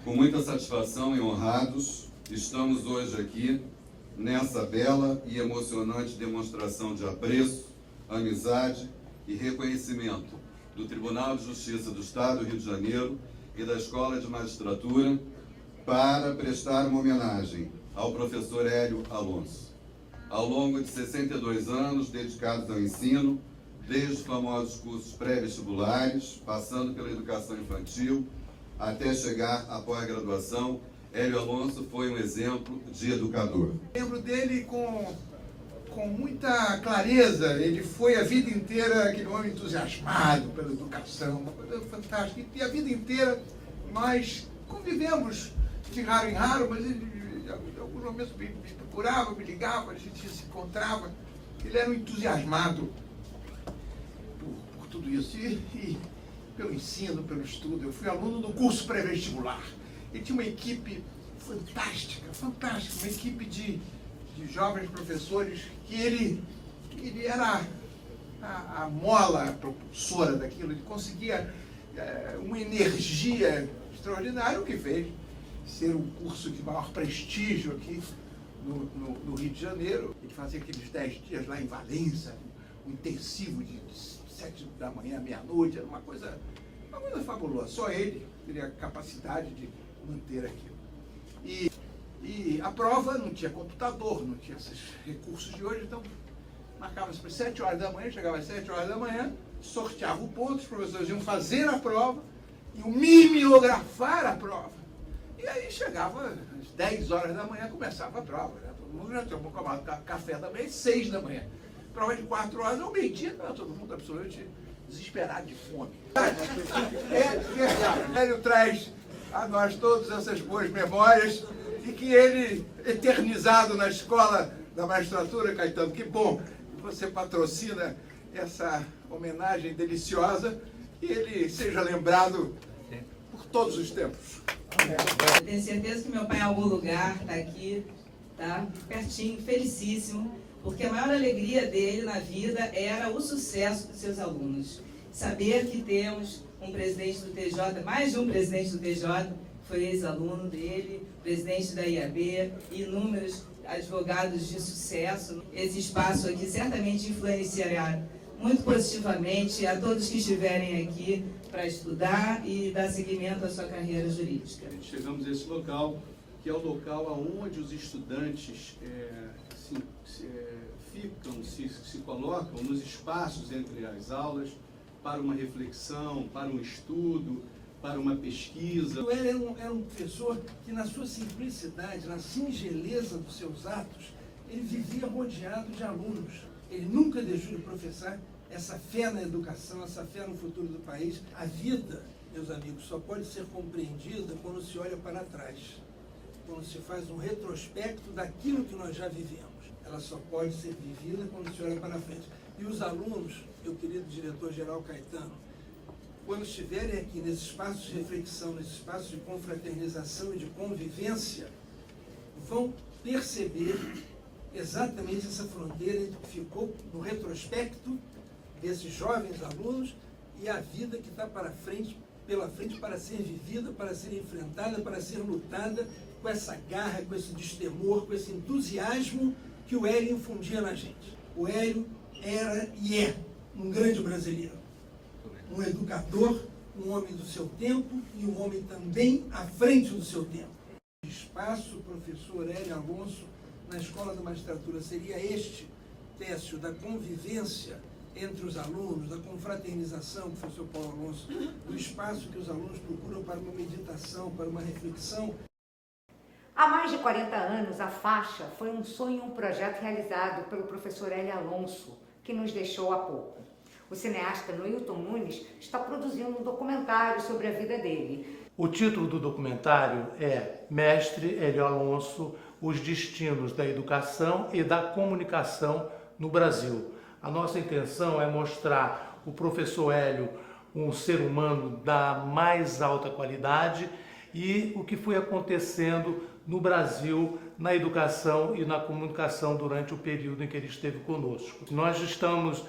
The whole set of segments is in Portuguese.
Com muita satisfação e honrados, estamos hoje aqui nessa bela e emocionante demonstração de apreço, amizade e reconhecimento do Tribunal de Justiça do Estado do Rio de Janeiro e da Escola de Magistratura para prestar uma homenagem ao professor Hélio Alonso. Ao longo de 62 anos dedicados ao ensino, desde os famosos cursos pré-vestibulares, passando pela educação infantil, até chegar à pós-graduação, Hélio Alonso foi um exemplo de educador. Lembro dele com muita clareza. Ele foi a vida inteira aquele homem entusiasmado pela educação, uma coisa fantástica. E a vida inteira nós convivemos de raro em raro, mas ele em alguns momentos me procurava, me ligava, a gente se encontrava. Ele era um entusiasmado por tudo isso. E pelo ensino, pelo estudo. Eu fui aluno do curso pré-vestibular. Ele tinha uma equipe fantástica, uma equipe de jovens professores que ele era a mola propulsora daquilo. Ele conseguia uma energia extraordinária, o que fez ser um curso de maior prestígio aqui no Rio de Janeiro. Ele fazia aqueles 10 dias lá em Valença, um intensivo de 7 da manhã, meia-noite, era uma coisa fabulosa. Só ele teria a capacidade de manter aquilo. E a prova não tinha computador, não tinha esses recursos de hoje, então marcava-se para 7 horas da manhã, chegava às 7 horas da manhã, sorteava o ponto, os professores iam fazer a prova, iam mimeografar a prova. E aí chegava às 10 horas da manhã, começava a prova. Né? Todo mundo já tomou café também às 6 da manhã. Prova de 4 horas, ao meio-dia, todo mundo absolutamente desesperado de fome. É verdade. Ele traz a nós todas essas boas memórias e que ele, eternizado na Escola da Magistratura, Caetano, que bom que você patrocina essa homenagem deliciosa e ele seja lembrado por todos os tempos. Eu tenho certeza que meu pai em algum lugar está aqui, tá pertinho, felicíssimo, porque a maior alegria dele na vida era o sucesso dos seus alunos. Saber que temos um presidente do TJ, mais de um presidente do TJ, foi ex-aluno dele, presidente da IAB, inúmeros advogados de sucesso. Esse espaço aqui certamente influenciará muito positivamente a todos que estiverem aqui para estudar e dar seguimento à sua carreira jurídica. Chegamos a esse local, que é o local onde os estudantes se colocam nos espaços entre as aulas para uma reflexão, para um estudo, para uma pesquisa. Ele era um professor que, na sua simplicidade, na singeleza dos seus atos, ele vivia rodeado de alunos. Ele nunca deixou de professar essa fé na educação, essa fé no futuro do país. A vida, meus amigos, só pode ser compreendida quando se olha para trás, quando se faz um retrospecto daquilo que nós já vivemos. Ela só pode ser vivida quando se olha para frente. E os alunos, meu querido diretor-geral Caetano, quando estiverem aqui nesses espaços de reflexão, nesses espaços de confraternização e de convivência, vão perceber exatamente essa fronteira entre o que ficou no retrospecto desses jovens alunos e a vida que está pela frente para ser vivida, para ser enfrentada, para ser lutada com essa garra, com esse destemor, com esse entusiasmo que o Hélio infundia na gente. O Hélio era e é um grande brasileiro, um educador, um homem do seu tempo e um homem também à frente do seu tempo. O espaço, professor Hélio Alonso, na Escola da Magistratura seria este, Técio, da convivência entre os alunos, da confraternização, professor Paulo Alonso, do espaço que os alunos procuram para uma meditação, para uma reflexão. Há mais de 40 anos, a faixa foi um sonho e um projeto realizado pelo professor Hélio Alonso, que nos deixou há pouco. O cineasta Noilton Nunes está produzindo um documentário sobre a vida dele. O título do documentário é Mestre Hélio Alonso, os destinos da educação e da comunicação no Brasil. A nossa intenção é mostrar o professor Hélio um ser humano da mais alta qualidade e o que foi acontecendo no Brasil, na educação e na comunicação durante o período em que ele esteve conosco. Nós estamos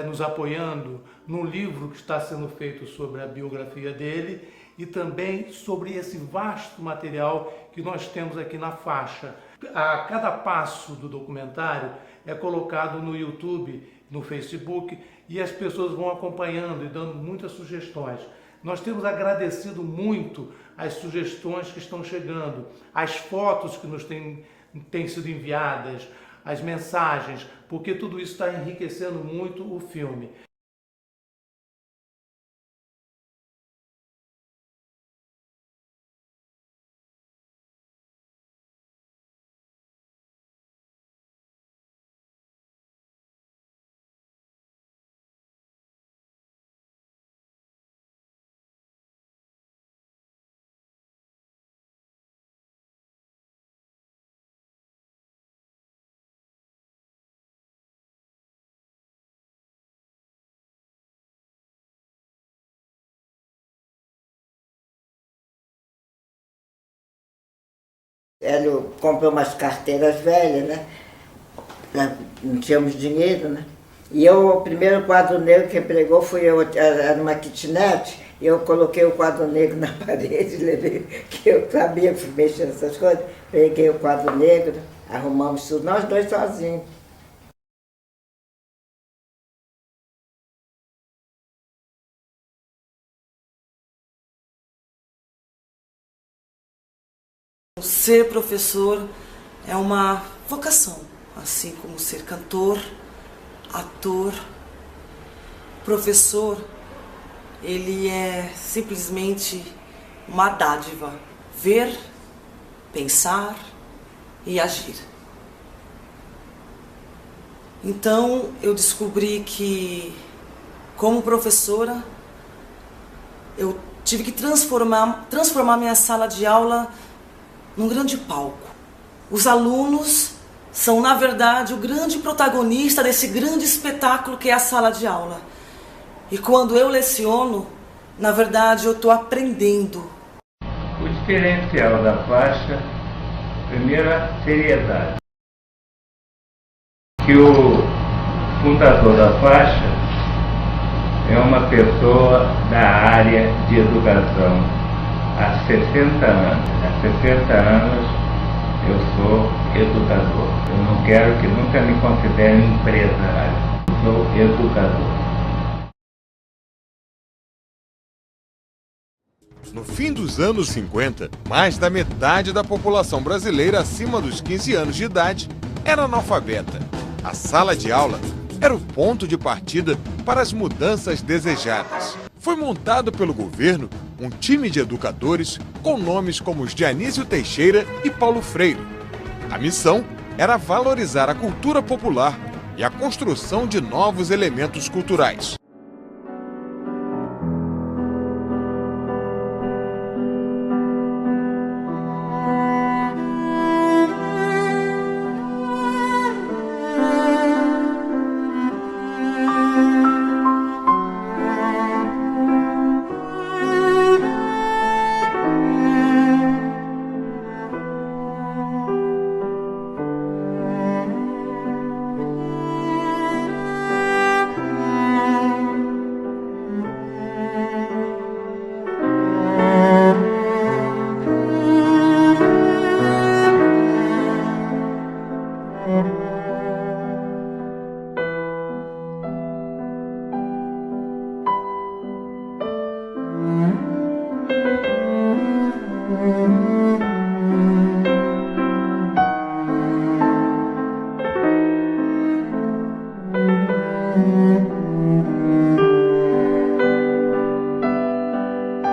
nos apoiando num livro que está sendo feito sobre a biografia dele e também sobre esse vasto material que nós temos aqui na faixa. A cada passo do documentário é colocado no YouTube, no Facebook, e as pessoas vão acompanhando e dando muitas sugestões. Nós temos agradecido muito as sugestões que estão chegando, as fotos que nos têm sido enviadas, as mensagens, porque tudo isso está enriquecendo muito o filme. Hélio comprou umas carteiras velhas, né? Não tínhamos dinheiro, né? E o primeiro quadro negro que pregou fui eu, era uma kitnet, e eu coloquei o quadro negro na parede, levei, que eu sabia mexer nessas coisas, peguei o quadro negro, arrumamos tudo, nós dois sozinhos. Ser professor é uma vocação, assim como ser cantor, ator. Professor, ele é simplesmente uma dádiva. Ver, pensar e agir. Então, eu descobri que, como professora, eu tive que transformar minha sala de aula num grande palco. Os alunos são, na verdade, o grande protagonista desse grande espetáculo que é a sala de aula. E quando eu leciono, na verdade, eu estou aprendendo. O diferencial da faixa, primeiro, a seriedade. Que o fundador da faixa é uma pessoa da área de educação há 60 anos. Há 60 anos eu sou educador. Eu não quero que nunca me considerem empresário. Eu sou educador. No fim dos anos 50, mais da metade da população brasileira acima dos 15 anos de idade era analfabeta. A sala de aula era o ponto de partida para as mudanças desejadas. Foi montado pelo governo um time de educadores com nomes como os de Anísio Teixeira e Paulo Freire. A missão era valorizar a cultura popular e a construção de novos elementos culturais.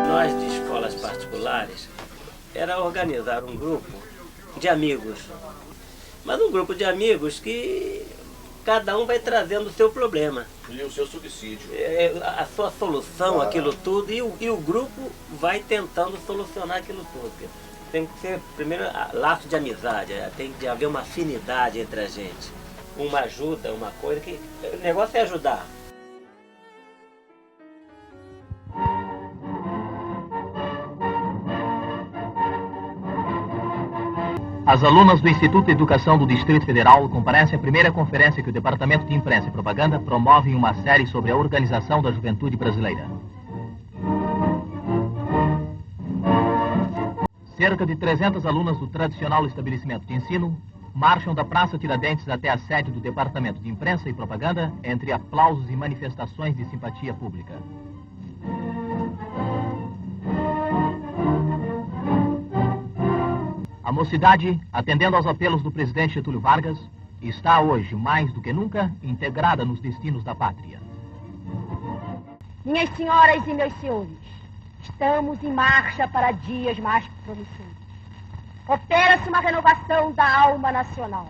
Nós de escolas particulares era organizar um grupo de amigos, mas um grupo de amigos que cada um vai trazendo o seu problema. E o seu subsídio. A sua solução, aquilo tudo, e o grupo vai tentando solucionar aquilo tudo. Tem que ser, primeiro, laço de amizade, tem que haver uma afinidade entre a gente. Uma ajuda, uma coisa que... O negócio é ajudar. As alunas do Instituto de Educação do Distrito Federal comparecem à primeira conferência que o Departamento de Imprensa e Propaganda promove em uma série sobre a organização da juventude brasileira. Cerca de 300 alunas do tradicional estabelecimento de ensino marcham da Praça Tiradentes até a sede do Departamento de Imprensa e Propaganda, entre aplausos e manifestações de simpatia pública. A mocidade, atendendo aos apelos do presidente Getúlio Vargas, está hoje, mais do que nunca, integrada nos destinos da pátria. Minhas senhoras e meus senhores, estamos em marcha para dias mais promissores. Opera-se uma renovação da alma nacional,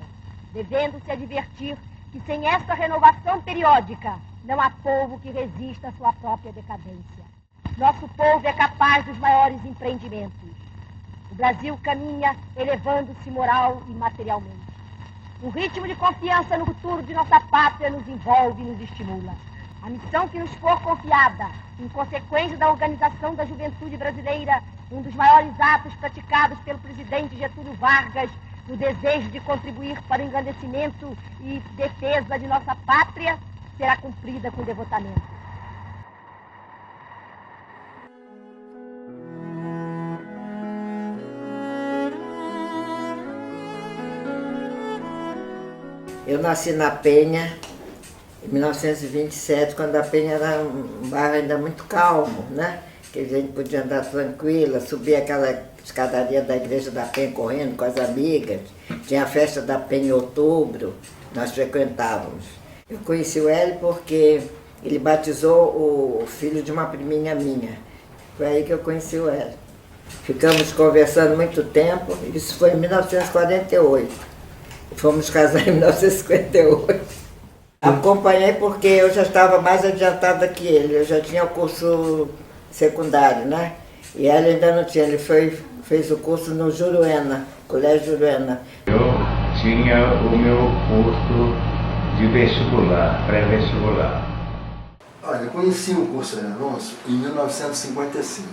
devendo-se advertir que sem esta renovação periódica não há povo que resista à sua própria decadência. Nosso povo é capaz dos maiores empreendimentos. O Brasil caminha elevando-se moral e materialmente. Um ritmo de confiança no futuro de nossa pátria nos envolve e nos estimula. A missão que nos for confiada, em consequência da organização da juventude brasileira, um dos maiores atos praticados pelo presidente Getúlio Vargas, no desejo de contribuir para o engrandecimento e defesa de nossa pátria, será cumprida com devotamento. Eu nasci na Penha, em 1927, quando a Penha era um bairro ainda muito calmo, né? Que a gente podia andar tranquila, subir aquela escadaria da igreja da Penha correndo com as amigas. Tinha a festa da Penha em outubro, nós frequentávamos. Eu conheci o Hélio porque ele batizou o filho de uma priminha minha. Foi aí que eu conheci o Hélio. Ficamos conversando muito tempo, isso foi em 1948. Fomos casar em 1958. Acompanhei porque eu já estava mais adiantada que ele, eu já tinha o curso secundário, né? E ele ainda não tinha, ele fez o curso no Juruena, Colégio Juruena. Eu tinha o meu curso de vestibular, pré-vestibular. Olha, eu conheci o curso Hélio Alonso em 1955.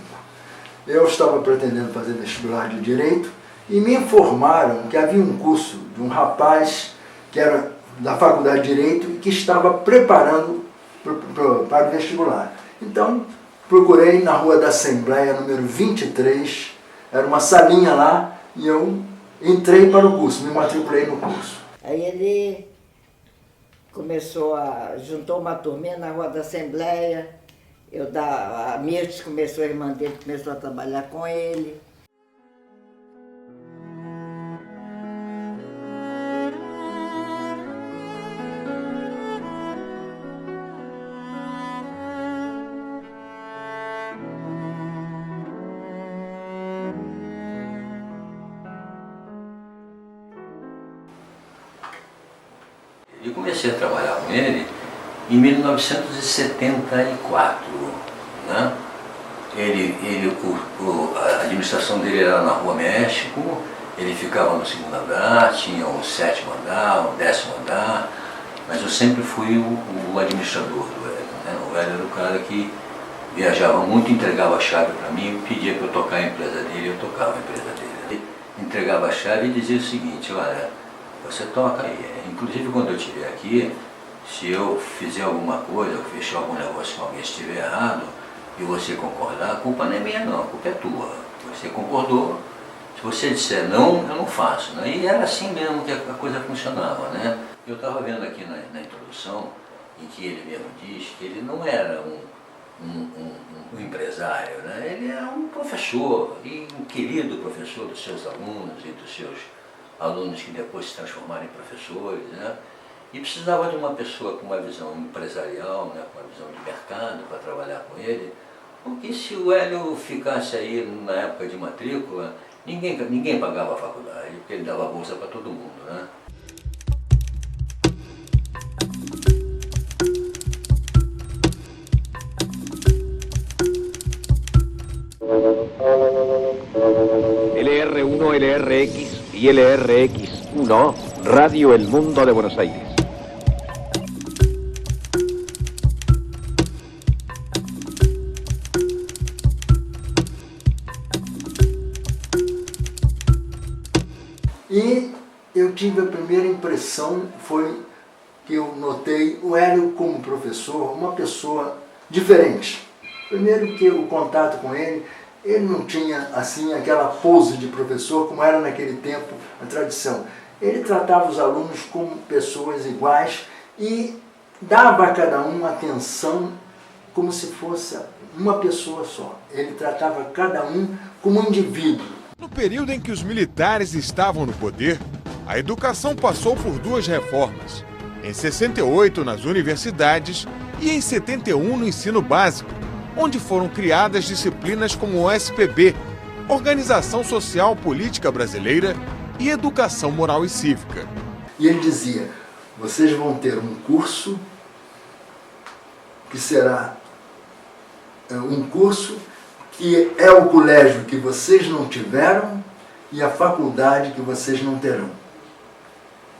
Eu estava pretendendo fazer vestibular de Direito e me informaram que havia um curso de um rapaz que era da Faculdade de Direito e que estava preparando para o vestibular. Então, procurei na Rua da Assembleia, número 23, era uma salinha lá, e eu entrei para o curso, me matriculei no curso. Aí ele juntou uma turminha na Rua da Assembleia, a Mirtes começou, a irmã dele começou a trabalhar com ele. Eu comecei a trabalhar com ele em 1974, né? A administração dele era na Rua México, ele ficava no 2º andar, tinha o 7º andar, o 10º andar, mas eu sempre fui o administrador do Hélio, né? O Hélio era o cara que viajava muito, entregava a chave para mim, pedia para eu tocar a empresa dele, eu tocava a empresa dele. Ele entregava a chave e dizia o seguinte: olha, você toca aí. Inclusive, quando eu estiver aqui, se eu fizer alguma coisa, ou fechar algum negócio com alguém estiver errado, e você concordar, a culpa não é minha não, a culpa é tua. Você concordou, se você disser não, eu não faço, né? E era assim mesmo que a coisa funcionava, né? Eu estava vendo aqui na introdução, em que ele mesmo diz que ele não era um empresário, né? Ele era um professor, e um querido professor dos seus alunos e dos seus alunos que depois se transformaram em professores, né? E precisava de uma pessoa com uma visão empresarial, né? Com uma visão de mercado para trabalhar com ele, porque se o Hélio ficasse aí na época de matrícula, ninguém pagava a faculdade, porque ele dava bolsa para todo mundo, né? LR1, LRX y LRX1, Radio El Mundo de Buenos Aires. E eu tive a primeira impressão, foi que eu notei o Hélio como professor, uma pessoa diferente. Primeiro que o contato com ele, Ele não tinha, assim, aquela pose de professor como era naquele tempo a tradição. Ele tratava os alunos como pessoas iguais e dava a cada um atenção como se fosse uma pessoa só. Ele tratava cada um como um indivíduo. No período em que os militares estavam no poder, a educação passou por duas reformas. Em 68 nas universidades e em 71 no ensino básico, onde foram criadas disciplinas como o SPB, Organização Social Política Brasileira, e Educação Moral e Cívica. E ele dizia, vocês vão ter um curso que será um curso que é o colégio que vocês não tiveram e a faculdade que vocês não terão.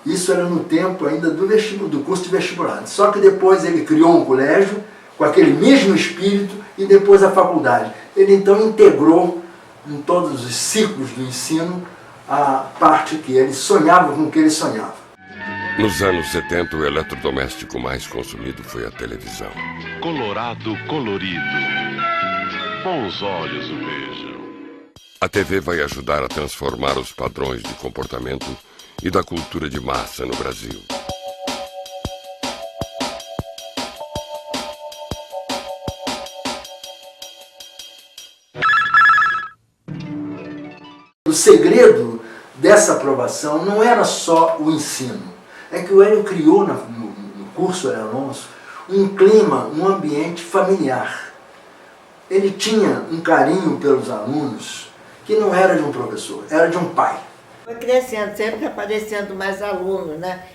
Isso era no tempo ainda do curso de vestibular. Só que depois ele criou um colégio com aquele mesmo espírito e depois a faculdade. Ele então integrou em todos os ciclos do ensino a parte que ele sonhava com o que ele sonhava. Nos anos 70, o eletrodoméstico mais consumido foi a televisão. Colorado colorido. Bons olhos o vejam. A TV vai ajudar a transformar os padrões de comportamento e da cultura de massa no Brasil. O segredo dessa aprovação não era só o ensino. É que o Hélio criou no curso Hélio Alonso um clima, um ambiente familiar. Ele tinha um carinho pelos alunos que não era de um professor, era de um pai. Foi crescendo, sempre aparecendo mais alunos, né?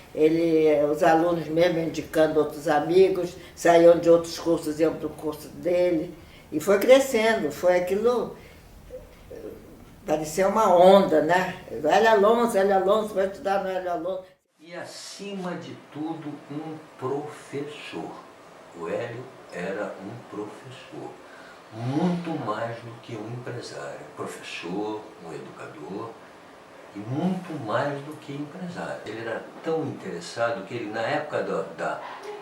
Os alunos mesmo indicando outros amigos, saíam de outros cursos, iam para o curso dele. E foi crescendo, foi aquilo... Parecia uma onda, né? Hélio Alonso, vai estudar no Hélio Alonso. E acima de tudo, um professor. O Hélio era um professor. Muito mais do que um empresário. Professor, um educador e muito mais do que empresário. Ele era tão interessado que ele, na época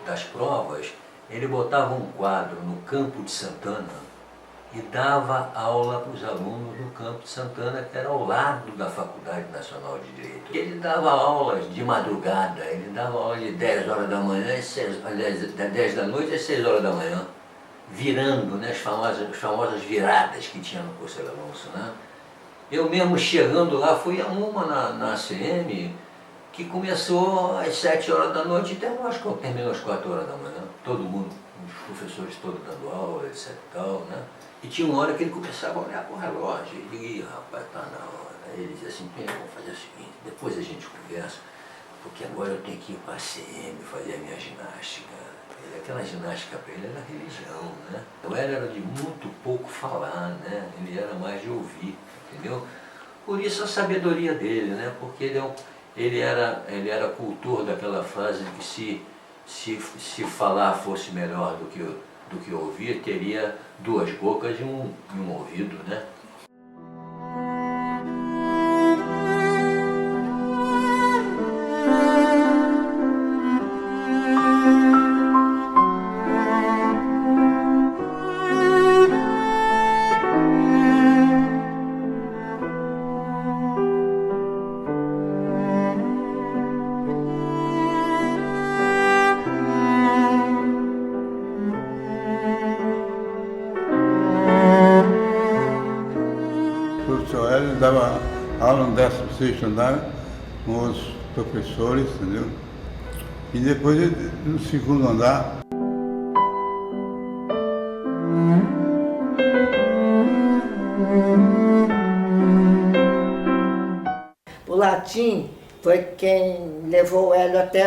das provas, ele botava um quadro no Campo de Santana e dava aula para os alunos no Campo de Santana, que era ao lado da Faculdade Nacional de Direito. Ele dava aulas de madrugada, ele dava aula de 10 horas da manhã, 10 da noite às 6 horas da manhã, virando, né, as famosas viradas que tinha no curso Hélio Alonso, né? Eu mesmo chegando lá, fui a uma na ACM, que começou às 7 horas da noite e terminou às 4 horas da manhã. Todo mundo, os professores todos dando aula, etc e tal, né? E tinha uma hora que ele começava a olhar para o relógio. E digo, ih, rapaz, tá na hora. Aí ele dizia assim, vamos fazer o seguinte, depois a gente conversa, porque agora eu tenho que ir para a CM fazer a minha ginástica. Aquela ginástica para ele era religião, né? O Hélio era de muito pouco falar, né? Ele era mais de ouvir, entendeu? Por isso a sabedoria dele, né? Porque ele era cultor daquela frase de que se falar fosse melhor do que ouvir, teria duas bocas e um ouvido, né? Ele dava aula no 16º andar com os professores, entendeu? E depois no 2º andar. O latim foi quem levou o Hélio até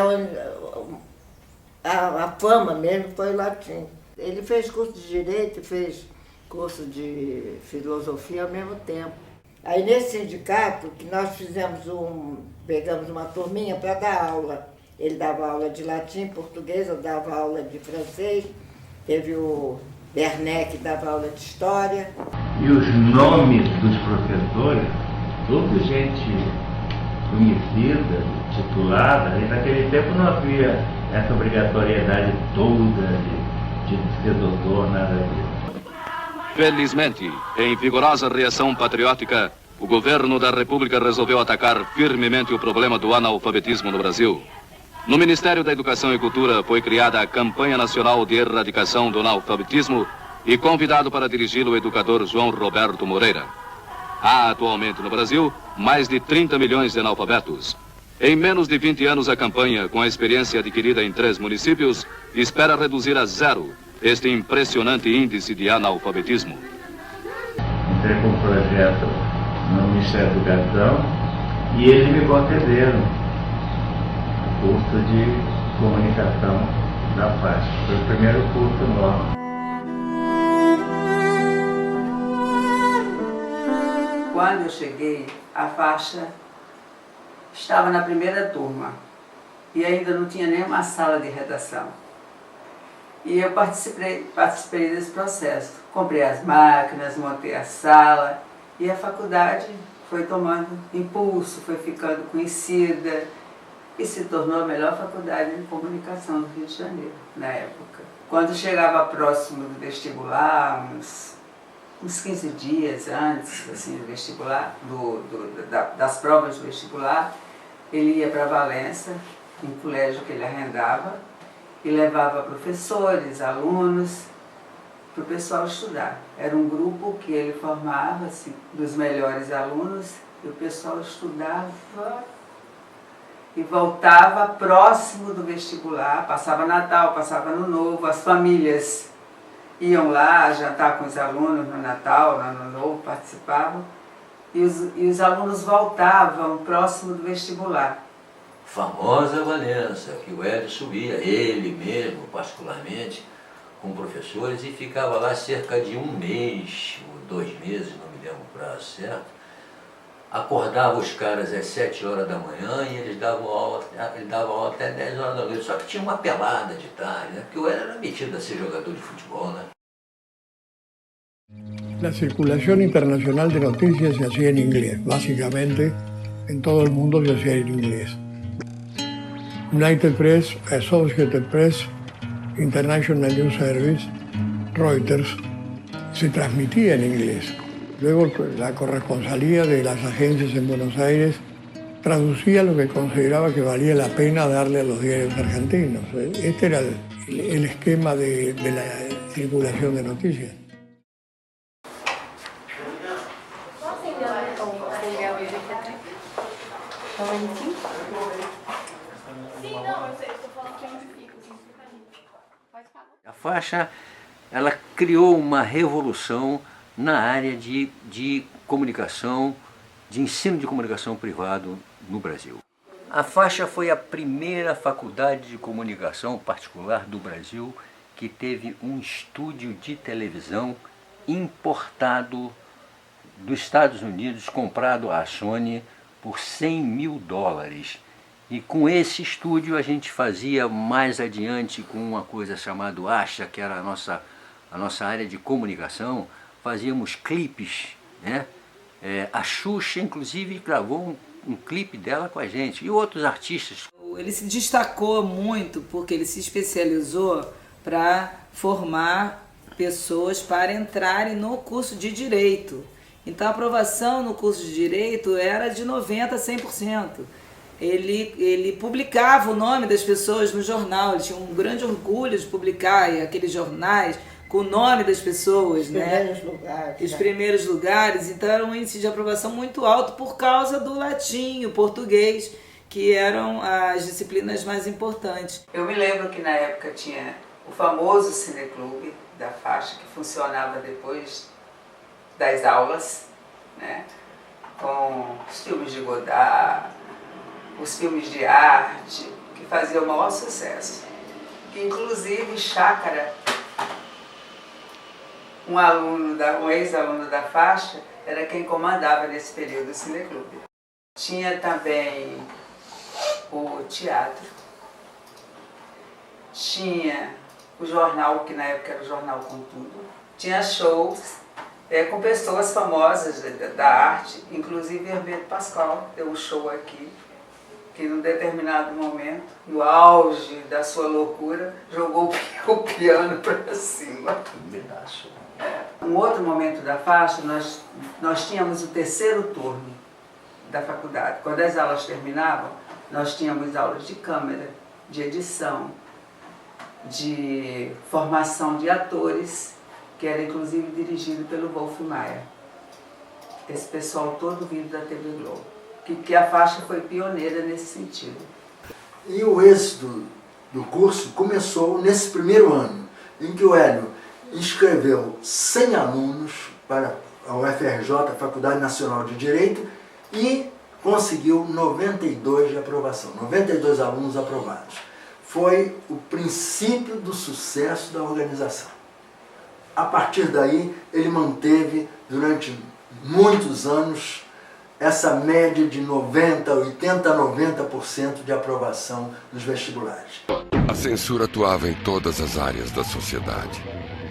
a fama mesmo, foi o latim. Ele fez curso de Direito, fez curso de Filosofia ao mesmo tempo. Aí nesse sindicato que nós pegamos uma turminha para dar aula. Ele dava aula de latim, português, eu dava aula de francês, teve o Bernet que dava aula de história. E os nomes dos professores, tudo gente conhecida, titulada, e naquele tempo não havia essa obrigatoriedade toda de ser doutor, nada disso. Felizmente, em vigorosa reação patriótica, o governo da República resolveu atacar firmemente o problema do analfabetismo no Brasil. No Ministério da Educação e Cultura foi criada a Campanha Nacional de Erradicação do Analfabetismo e convidado para dirigi-lo o educador João Roberto Moreira. Há atualmente no Brasil mais de 30 milhões de analfabetos. Em menos de 20 anos, a campanha, com a experiência adquirida em 3 municípios, espera reduzir a zero este impressionante índice de analfabetismo. Entrei com um projeto no Ministério da Educação e eles me concederam o curso de comunicação da faixa. Foi o primeiro curso nosso. Quando eu cheguei, a faixa estava na primeira turma e ainda não tinha nenhuma sala de redação. E eu participei desse processo. Comprei as máquinas, montei a sala e a faculdade foi tomando impulso, foi ficando conhecida e se tornou a melhor faculdade de comunicação do Rio de Janeiro, na época. Quando chegava próximo do vestibular, uns 15 dias antes assim, do vestibular, das provas do vestibular, ele ia para Valença, em colégio que ele arrendava, e levava professores, alunos, para o pessoal estudar. Era um grupo que ele formava, assim, dos melhores alunos, e o pessoal estudava e voltava próximo do vestibular, passava Natal, passava Ano Novo, as famílias iam lá jantar com os alunos no Natal, no Ano Novo, participavam, e os alunos voltavam próximo do vestibular. Famosa Valença, que o Hélio subia, ele mesmo, particularmente, com professores, e ficava lá cerca de 1 mês, ou 2 meses, não me lembro o prazo certo. Acordava os caras às 7 horas da manhã e eles davam aula, ele dava aula até 10 horas da noite, só que tinha uma pelada de tarde, né? Porque o Hélio era metido a ser jogador de futebol, né? La circulación internacional de noticias se hacía en inglés, básicamente en todo el mundo se hacía en inglés. United Press, Associated Press, International News Service, Reuters, se transmitía en inglés. Luego la corresponsalía de las agencias en Buenos Aires traducía lo que consideraba que valía la pena darle a los diarios argentinos. Este era el esquema de la circulación de noticias. A faixa, ela criou uma revolução na área de comunicação, de ensino de comunicação privado no Brasil. A faixa foi a primeira faculdade de comunicação particular do Brasil que teve um estúdio de televisão importado dos Estados Unidos, comprado à Sony por $100 mil. E com esse estúdio a gente fazia mais adiante com uma coisa chamada AXA, que era a nossa área de comunicação, fazíamos clipes, né? A Xuxa, inclusive, gravou um clipe dela com a gente, e outros artistas. Ele se destacou muito porque ele se especializou para formar pessoas para entrarem no curso de Direito. Então a aprovação no curso de Direito era de 90% a 100%. Ele publicava o nome das pessoas no jornal, ele tinha um grande orgulho de publicar aqueles jornais com o nome das pessoas, né? Os primeiros lugares, então era um índice de aprovação muito alto por causa do latim, o português, que eram as disciplinas mais importantes. Eu me lembro que na época tinha o famoso cineclube da faixa, que funcionava depois das aulas, né? Com os filmes de Godard, os filmes de arte, que faziam o maior sucesso. Que inclusive Chácara, um ex-aluno da faixa, era quem comandava nesse período o cineclube. Tinha também o teatro, tinha o jornal, que na época era o Jornal com Tudo, tinha shows com pessoas famosas da arte, inclusive Hermeto Pascoal deu um show aqui, que num determinado momento, no auge da sua loucura, jogou o piano para cima. Um pedaço. um outro momento da faixa, nós tínhamos o terceiro turno da faculdade. Quando as aulas terminavam, nós tínhamos aulas de câmera, de edição, de formação de atores, que era inclusive dirigido pelo Wolf Maia. Esse pessoal todo vindo da TV Globo. Que a faixa foi pioneira nesse sentido. E o êxito do curso começou nesse primeiro ano, em que o Hélio inscreveu 100 alunos para a UFRJ, a Faculdade Nacional de Direito, e conseguiu 92 de aprovação, 92 alunos aprovados. Foi o princípio do sucesso da organização. A partir daí, ele manteve durante muitos anos essa média de 90%, 80%, 90% de aprovação nos vestibulares. A censura atuava em todas as áreas da sociedade.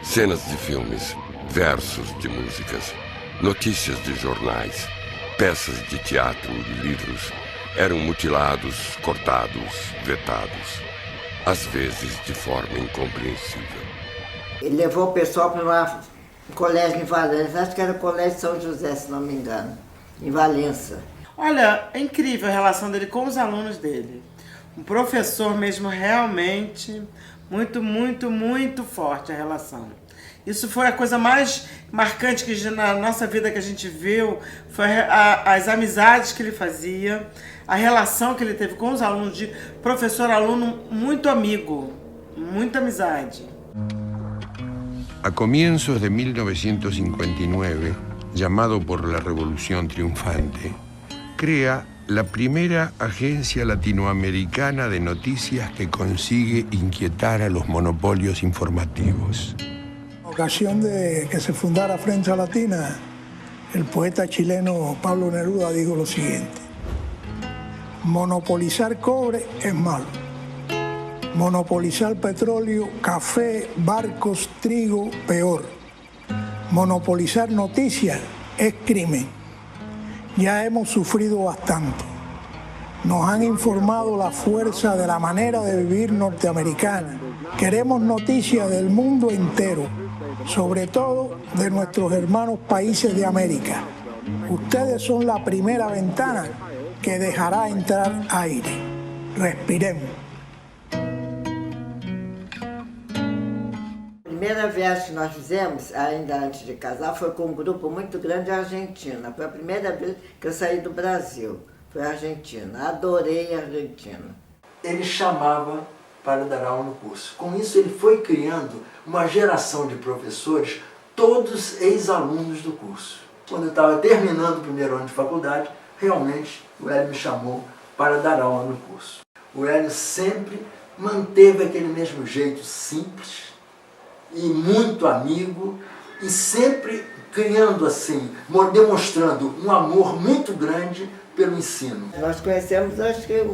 Cenas de filmes, versos de músicas, notícias de jornais, peças de teatro e livros eram mutilados, cortados, vetados, às vezes de forma incompreensível. Ele levou o pessoal para um colégio em Valença, acho que era o Colégio São José, se não me engano, em Valença. Olha, é incrível a relação dele com os alunos dele. Um professor mesmo realmente muito forte a relação. Isso foi a coisa mais marcante que na nossa vida que a gente viu, foi as amizades que ele fazia, a relação que ele teve com os alunos, de professor-aluno muito amigo, muita amizade. A comienzos de 1959, llamado por la Revolución Triunfante, crea la primera agencia latinoamericana de noticias que consigue inquietar a los monopolios informativos. Ocasión de que se fundara Prensa Latina, el poeta chileno Pablo Neruda dijo lo siguiente: monopolizar cobre es malo, monopolizar petróleo, café, barcos, trigo, peor, monopolizar noticias es crimen. Ya hemos sufrido bastante. Nos han informado la fuerza de la manera de vivir norteamericana. Queremos noticias del mundo entero, sobre todo de nuestros hermanos países de América. Ustedes son la primera ventana que dejará entrar aire. Respiremos. A primeira viagem que nós fizemos, ainda antes de casar, foi com um grupo muito grande da Argentina. Foi a primeira vez que eu saí do Brasil. Foi a Argentina. Adorei a Argentina. Ele chamava para dar aula no curso. Com isso, ele foi criando uma geração de professores, todos ex-alunos do curso. Quando eu estava terminando o primeiro ano de faculdade, realmente o Hélio me chamou para dar aula no curso. O Hélio sempre manteve aquele mesmo jeito simples e muito amigo, e sempre criando assim, demonstrando um amor muito grande pelo ensino. Nós conhecemos, acho que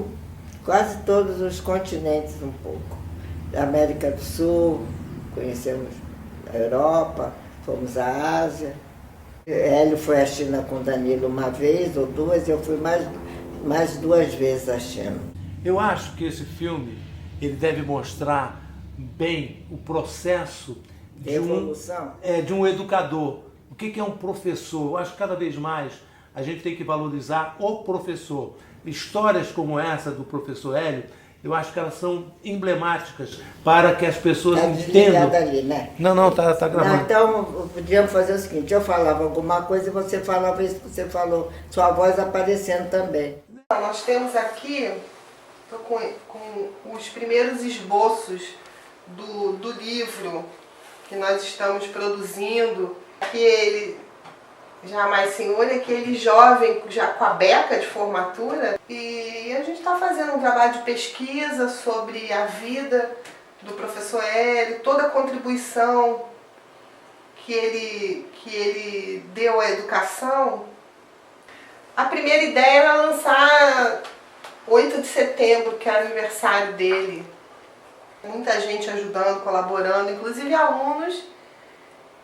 quase todos os continentes um pouco. América do Sul, conhecemos a Europa, fomos à Ásia. Hélio foi à China com Danilo uma vez ou duas, eu fui mais 2 vezes à China. Eu acho que esse filme ele deve mostrar bem o processo de um educador. O que é um professor? Eu acho que cada vez mais a gente tem que valorizar o professor. Histórias como essa do professor Hélio, eu acho que elas são emblemáticas para que as pessoas entendam. Ali, né? Não, tá gravando. Não, então, podíamos fazer o seguinte, eu falava alguma coisa e você falava isso que você falou, sua voz aparecendo também. Nós temos aqui, tô com os primeiros esboços do livro que nós estamos produzindo. Aqui ele já mais senhor, aquele jovem já com a beca de formatura, e a gente está fazendo um trabalho de pesquisa sobre a vida do professor Hélio, toda a contribuição que ele deu à educação. A primeira ideia era lançar 8 de setembro, que é o aniversário dele. Muita gente ajudando, colaborando, inclusive alunos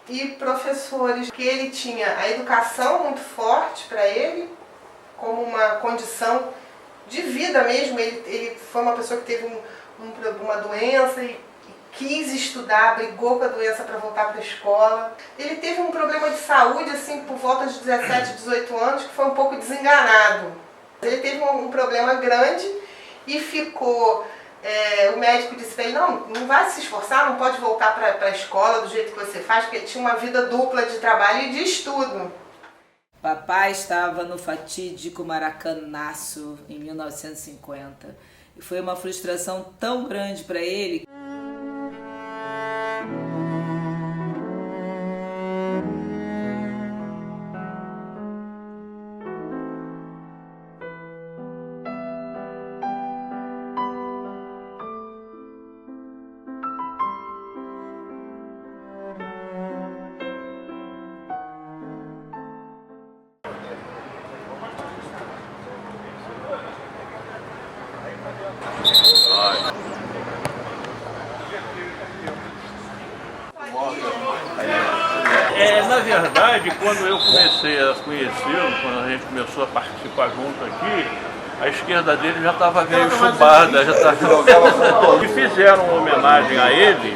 e professores, que ele tinha a educação muito forte para ele, como uma condição de vida mesmo. Ele foi uma pessoa que teve uma doença e quis estudar, brigou com a doença para voltar para a escola. Ele teve um problema de saúde, assim, por volta de 17, 18 anos, que foi um pouco desenganado. Ele teve um problema grande e ficou... o médico disse para ele, não vai se esforçar, não pode voltar para a escola do jeito que você faz, porque ele tinha uma vida dupla de trabalho e de estudo. Papai estava no fatídico Maracanaço em 1950 e foi uma frustração tão grande para ele. Na verdade, quando eu comecei a conhecê-lo, quando a gente começou a participar junto aqui, a esquerda dele já estava meio chumbada, já estava... E fizeram uma homenagem a ele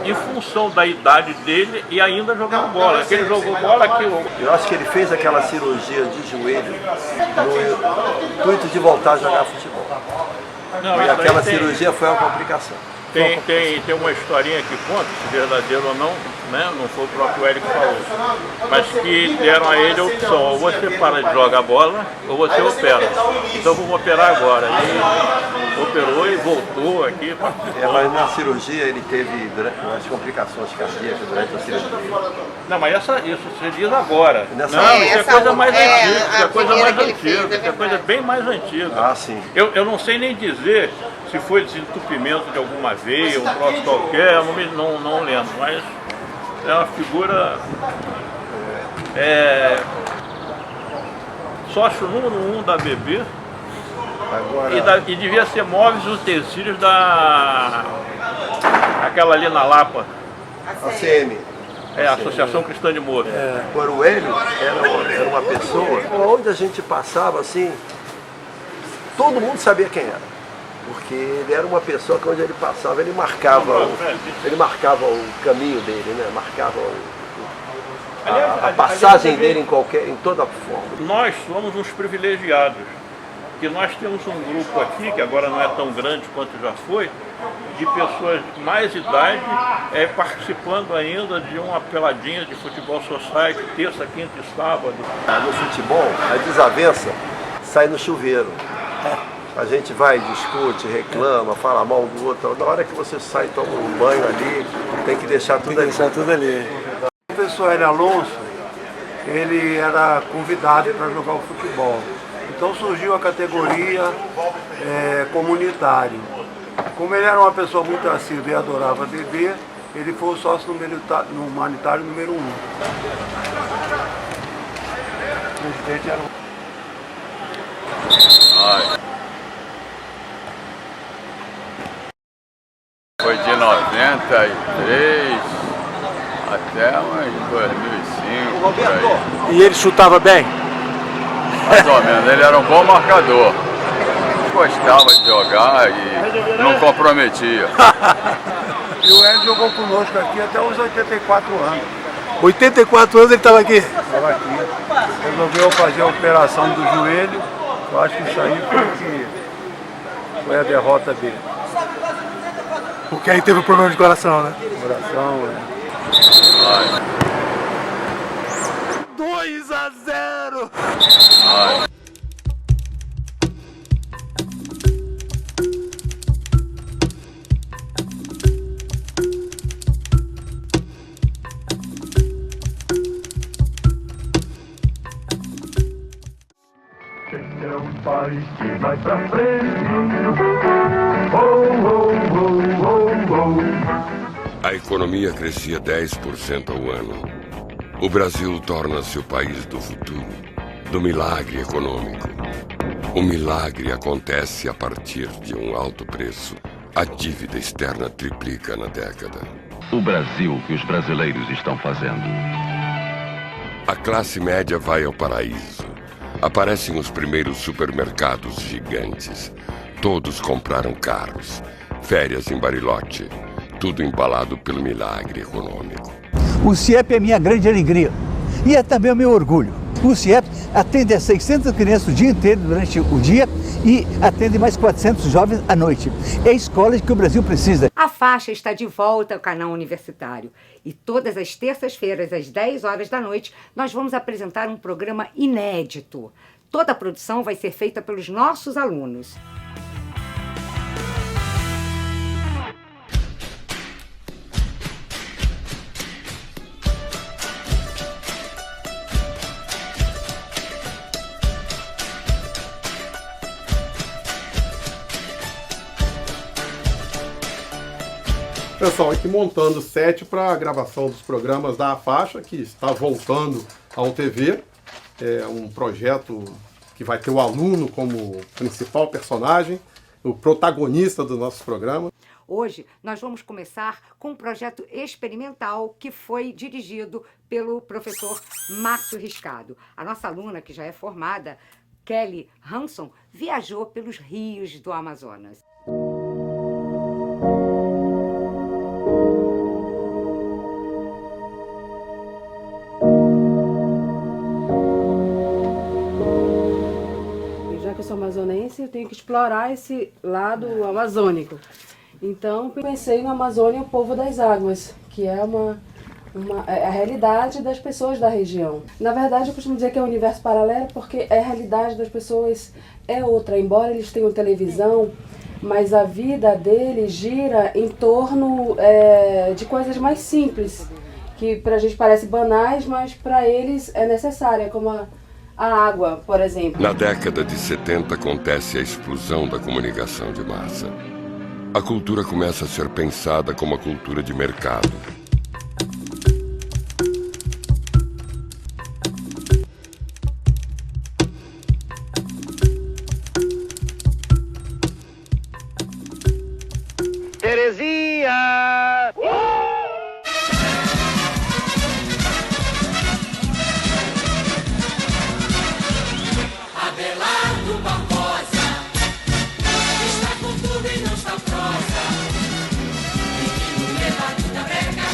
em função da idade dele e ainda jogando bola. Que ele jogou bola aquilo. Eu acho que ele fez aquela cirurgia de joelho no intuito de voltar a jogar futebol. Não, e aquela cirurgia foi uma complicação. Tem uma historinha que conta, se verdadeiro ou não, né? Não foi o próprio Hélio que falou, mas que deram a ele a opção, ou você para de jogar bola, ou você opera. Então vamos operar agora. E operou e voltou aqui. Mas na cirurgia ele teve umas complicações cardíacas durante a cirurgia. Não, mas isso se diz agora. Não, isso é coisa mais antiga, isso é coisa mais antiga, isso é coisa bem mais antiga. Ah, sim. Eu não sei nem dizer se foi desentupimento de alguma veia, um troço qualquer, não lembro, mas é uma figura sócio número 1 da BB. Agora... E devia ser móveis e utensílios aquela ali na Lapa. ACM. A Associação Cristã de Móveis. Agora o Hélio era uma pessoa, onde a gente passava assim, todo mundo sabia quem era. Porque ele era uma pessoa que onde ele passava, ele marcava o caminho dele, né? Marcava a passagem dele em toda forma. Nós somos uns privilegiados, que nós temos um grupo aqui, que agora não é tão grande quanto já foi, de pessoas de mais idade participando ainda de uma peladinha de futebol society, terça, quinta e sábado. No futebol, a desavença sai no chuveiro. A gente vai, discute, reclama, fala mal do outro. Na hora que você sai e toma um banho ali, tem que deixar tudo ali. O professor Hélio Alonso, ele era convidado para jogar o futebol. Então surgiu a categoria comunitário. Como ele era uma pessoa muito assídua e adorava beber, ele foi o sócio humanitário número 1. O presidente era Foi de 93 até uns 2005, por aí. E ele chutava bem? Mais ou menos, ele era um bom marcador. Gostava de jogar e não comprometia. E o Hélio jogou conosco aqui até os 84 anos. 84 anos ele estava aqui? Estava aqui. Resolveu fazer a operação do joelho. Eu acho que isso aí foi a derrota dele. Porque aí teve um problema de coração, né? Coração, 2-0! Esse é um país que vai pra frente. Oh, oh, oh, oh, oh. A economia crescia 10% ao ano. O Brasil torna-se o país do futuro, do milagre econômico. O milagre acontece a partir de um alto preço. A dívida externa triplica na década. O Brasil que os brasileiros estão fazendo. A classe média vai ao paraíso. Aparecem os primeiros supermercados gigantes. Todos compraram carros. férias em Bariloche, tudo embalado pelo milagre econômico. O CIEP é minha grande alegria e é também o meu orgulho. O CIEP atende a 600 crianças o dia inteiro durante o dia e atende mais 400 jovens à noite. É a escola que o Brasil precisa. A Faixa está de volta ao canal universitário e todas as terças-feiras, às 10 horas da noite, nós vamos apresentar um programa inédito. Toda a produção vai ser feita pelos nossos alunos. Pessoal, aqui montando o set para a gravação dos programas da Faixa, que está voltando ao TV. É um projeto que vai ter o aluno como principal personagem, o protagonista do nosso programa. Hoje nós vamos começar com um projeto experimental que foi dirigido pelo professor Márcio Riscado. A nossa aluna, que já é formada, Kelly Hanson, viajou pelos rios do Amazonas. Já que eu sou amazonense, eu tenho que explorar esse lado amazônico. Então, pensei no Amazônia, o povo das águas, que é a realidade das pessoas da região. Na verdade, eu costumo dizer que é um universo paralelo, porque a realidade das pessoas é outra. Embora eles tenham televisão, mas a vida deles gira em torno de coisas mais simples, que pra gente parece banais, mas para eles é necessária, como a água, por exemplo. Na década de 70 acontece a explosão da comunicação de massa. A cultura começa a ser pensada como a cultura de mercado. Terezinha! Abelardo Barbosa está com tudo e não está prosa. Menino levado da breca.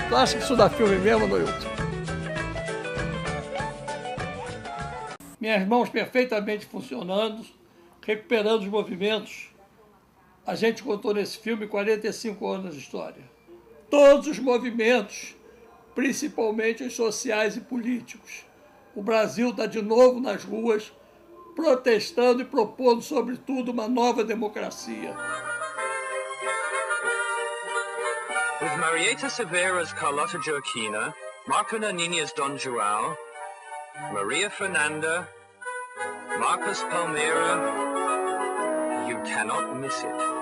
Tu acha que isso dá filme mesmo, Noilton? Minhas mãos perfeitamente funcionando, recuperando os movimentos. A gente contou nesse filme 45 anos de história. Todos os movimentos, principalmente os sociais e políticos. O Brasil está de novo nas ruas, protestando e propondo, sobretudo, uma nova democracia. With Marieta Severa's Carlota Joaquina, Marco Nanini's Don João, Maria Fernanda, Marcos Palmeira, you cannot miss it.